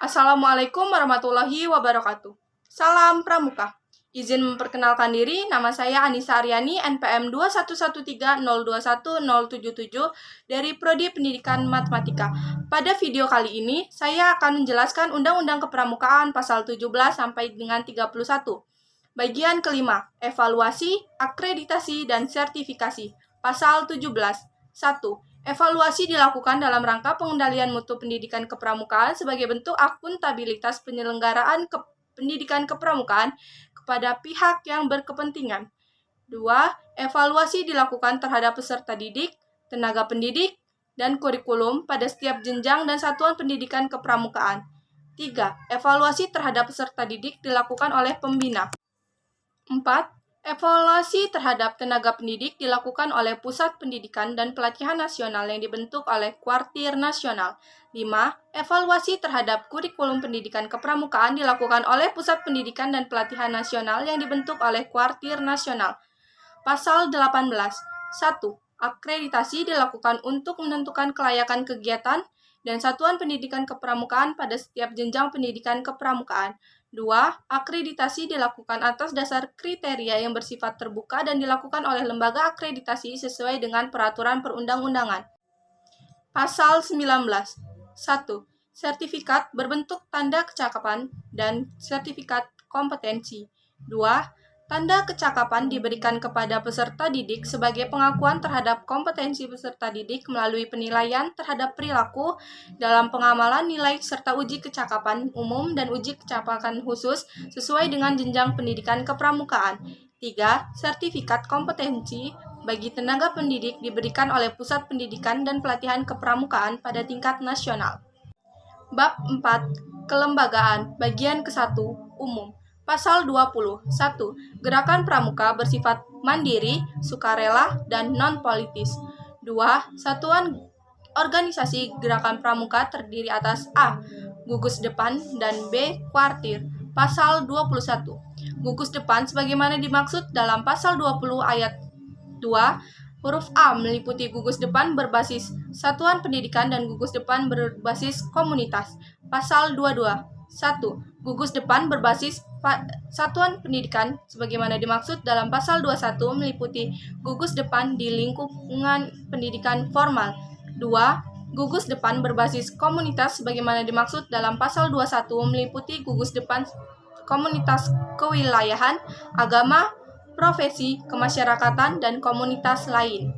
Assalamualaikum warahmatullahi wabarakatuh. Salam Pramuka. Izin memperkenalkan diri, nama saya Anissa Aryani, NPM 21130210077 dari Prodi Pendidikan Matematika. Pada video kali ini, saya akan menjelaskan Undang-Undang Kepramukaan pasal 17 sampai dengan 31. Bagian kelima, evaluasi, akreditasi, dan sertifikasi. Pasal 17. 1. Evaluasi dilakukan dalam rangka pengendalian mutu pendidikan kepramukaan sebagai bentuk akuntabilitas penyelenggaraan pendidikan kepramukaan kepada pihak yang berkepentingan. 2. Evaluasi dilakukan terhadap peserta didik, tenaga pendidik, dan kurikulum pada setiap jenjang dan satuan pendidikan kepramukaan. 3. Evaluasi terhadap peserta didik dilakukan oleh pembina. 4. Evaluasi terhadap tenaga pendidik dilakukan oleh Pusat Pendidikan dan Pelatihan Nasional yang dibentuk oleh Kuartir Nasional. 5. Evaluasi terhadap kurikulum pendidikan kepramukaan dilakukan oleh Pusat Pendidikan dan Pelatihan Nasional yang dibentuk oleh Kuartir Nasional. Pasal 18. 1. Akreditasi dilakukan untuk menentukan kelayakan kegiatan dan satuan pendidikan kepramukaan pada setiap jenjang pendidikan kepramukaan. 2. Akreditasi dilakukan atas dasar kriteria yang bersifat terbuka dan dilakukan oleh lembaga akreditasi sesuai dengan peraturan perundang-undangan. Pasal 19. 1. Sertifikat berbentuk tanda kecakapan dan sertifikat kompetensi. 2. Tanda kecakapan diberikan kepada peserta didik sebagai pengakuan terhadap kompetensi peserta didik melalui penilaian terhadap perilaku dalam pengamalan nilai serta uji kecakapan umum dan uji kecakapan khusus sesuai dengan jenjang pendidikan kepramukaan. 3. Sertifikat kompetensi bagi tenaga pendidik diberikan oleh Pusat Pendidikan dan Pelatihan Kepramukaan pada tingkat nasional. Bab 4. Kelembagaan, bagian ke-1, umum. Pasal 20. 1. Gerakan pramuka bersifat mandiri, sukarela, dan non-politis. 2. Satuan organisasi gerakan pramuka terdiri atas A. Gugus depan dan B. Kuartir. Pasal 21. Gugus depan sebagaimana dimaksud dalam pasal 20 ayat 2, huruf A meliputi gugus depan berbasis satuan pendidikan dan gugus depan berbasis komunitas. Pasal 22. 1. Gugus depan berbasis satuan pendidikan sebagaimana dimaksud dalam pasal 21 meliputi gugus depan di lingkungan pendidikan formal. 2. Gugus depan berbasis komunitas sebagaimana dimaksud dalam pasal 21 meliputi gugus depan komunitas kewilayahan, agama, profesi, kemasyarakatan, dan komunitas lain.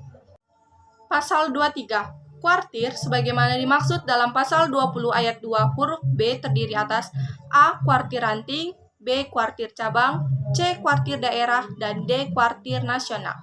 Pasal 23. Kuartir sebagaimana dimaksud dalam pasal 20 ayat 2 huruf B terdiri atas A. Kuartir ranting, B. Kuartir cabang, C. Kuartir daerah, dan D. Kuartir nasional.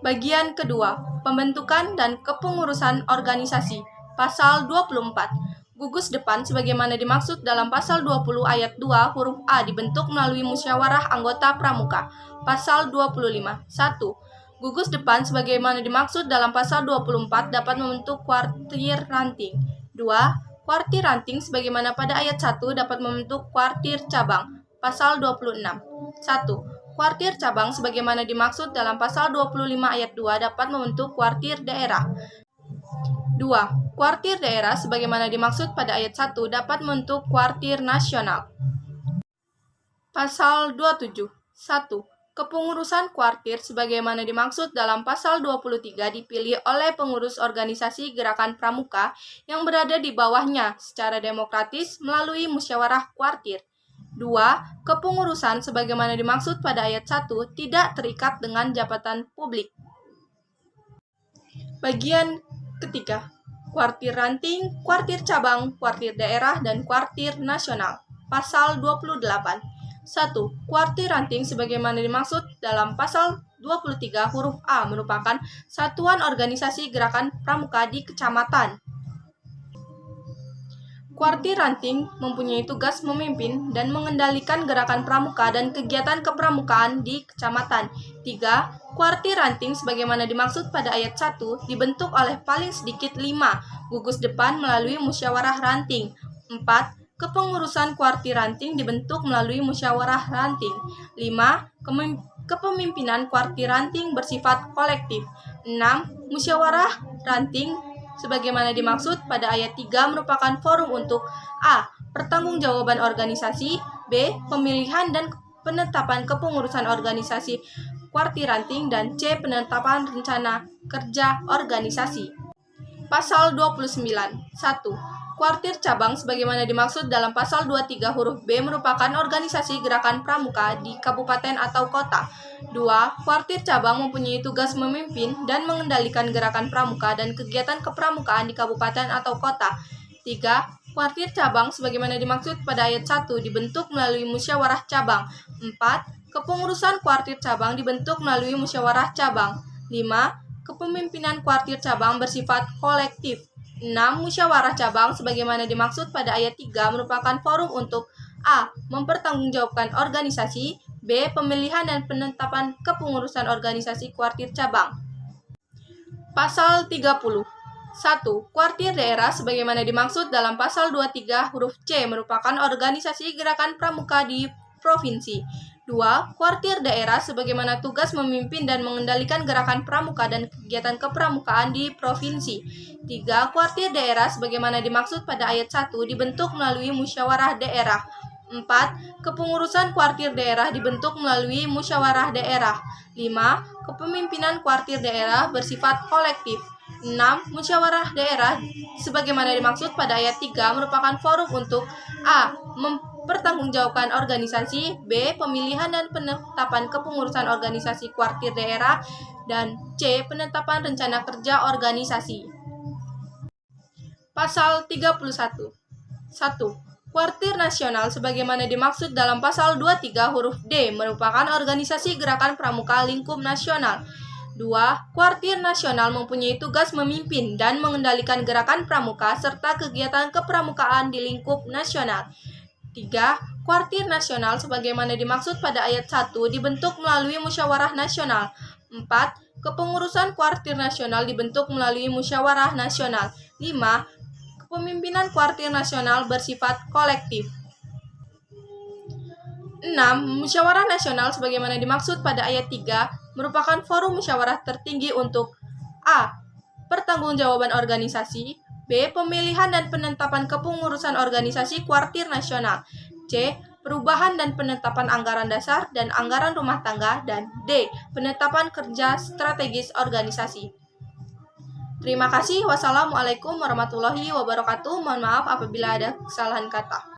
Bagian kedua, pembentukan dan kepengurusan organisasi. Pasal 24. Gugus depan sebagaimana dimaksud dalam pasal 20 ayat 2 huruf A dibentuk melalui musyawarah anggota pramuka. Pasal 25. 1. Gugus depan sebagaimana dimaksud dalam pasal 24 dapat membentuk kuartir ranting. 2. Kuartir ranting sebagaimana pada ayat 1 dapat membentuk kuartir cabang. Pasal 26. 1. Kuartir cabang sebagaimana dimaksud dalam pasal 25 ayat 2 dapat membentuk kuartir daerah. 2. Kuartir daerah sebagaimana dimaksud pada ayat 1 dapat membentuk kuartir nasional. Pasal 27. 1. Kepengurusan kuartir sebagaimana dimaksud dalam pasal 23 dipilih oleh pengurus organisasi gerakan pramuka yang berada di bawahnya secara demokratis melalui musyawarah kuartir. 2. Kepengurusan sebagaimana dimaksud pada ayat 1 tidak terikat dengan jabatan publik. Bagian ketiga. Kuartir ranting, kuartir cabang, kuartir daerah, dan kuartir nasional. Pasal 28. 1. Kuartir ranting sebagaimana dimaksud dalam pasal 23 huruf A merupakan satuan organisasi gerakan pramuka di kecamatan. Kuartir ranting mempunyai tugas memimpin dan mengendalikan gerakan pramuka dan kegiatan kepramukaan di kecamatan. 3. Kuartir ranting sebagaimana dimaksud pada ayat 1 dibentuk oleh paling sedikit 5 gugus depan melalui musyawarah ranting. 4. Kepengurusan kuartir ranting dibentuk melalui musyawarah ranting. 5. Kepemimpinan kuartir ranting bersifat kolektif. 6. Musyawarah ranting sebagaimana dimaksud pada ayat 3 merupakan forum untuk A. Pertanggungjawaban organisasi, B. Pemilihan dan penetapan kepengurusan organisasi kuartir ranting, dan C. Penetapan rencana kerja organisasi. Pasal 29. 1. Kuartir cabang sebagaimana dimaksud dalam pasal 23 huruf B merupakan organisasi gerakan pramuka di kabupaten atau kota. 2. Kuartir cabang mempunyai tugas memimpin dan mengendalikan gerakan pramuka dan kegiatan kepramukaan di kabupaten atau kota. 3. Kuartir cabang sebagaimana dimaksud pada ayat 1 dibentuk melalui musyawarah cabang. 4. Kepengurusan kuartir cabang dibentuk melalui musyawarah cabang. 5. Kepemimpinan kuartir cabang bersifat kolektif. 6. Musyawarah cabang sebagaimana dimaksud pada ayat 3 merupakan forum untuk A. Mempertanggungjawabkan organisasi, B. Pemilihan dan penetapan kepengurusan organisasi kuartir cabang. Pasal 30. 1. Kuartir daerah sebagaimana dimaksud dalam pasal 23 huruf C merupakan organisasi gerakan pramuka di provinsi. 2. Kuartir daerah sebagaimana tugas memimpin dan mengendalikan gerakan pramuka dan kegiatan kepramukaan di provinsi. 3. Kuartir daerah sebagaimana dimaksud pada ayat 1 dibentuk melalui musyawarah daerah. 4. Kepengurusan kuartir daerah dibentuk melalui musyawarah daerah. 5. Kepemimpinan kuartir daerah bersifat kolektif. 6. Musyawarah daerah sebagaimana dimaksud pada ayat 3 merupakan forum untuk A. Mempertanggungjawabkan organisasi, B. Pemilihan dan penetapan kepengurusan organisasi kuartir daerah, dan C. Penetapan rencana kerja organisasi. Pasal 31. 1. Kuartir nasional sebagaimana dimaksud dalam pasal 23 huruf D merupakan organisasi gerakan pramuka lingkup nasional. 2. Kuartir nasional mempunyai tugas memimpin dan mengendalikan gerakan pramuka serta kegiatan kepramukaan di lingkup nasional. 3. Kuartir nasional sebagaimana dimaksud pada ayat 1 dibentuk melalui musyawarah nasional. 4. Kepengurusan kuartir nasional dibentuk melalui musyawarah nasional. 5. Kepemimpinan kuartir nasional bersifat kolektif. 6. Musyawarah nasional sebagaimana dimaksud pada ayat 3 merupakan forum musyawarah tertinggi untuk A. Pertanggungjawaban organisasi, B. Pemilihan dan penetapan kepengurusan organisasi kuartir nasional, C. Perubahan dan penetapan anggaran dasar dan anggaran rumah tangga, dan D. Penetapan kerja strategis organisasi. Terima kasih. Wassalamualaikum warahmatullahi wabarakatuh. Mohon maaf apabila ada kesalahan kata.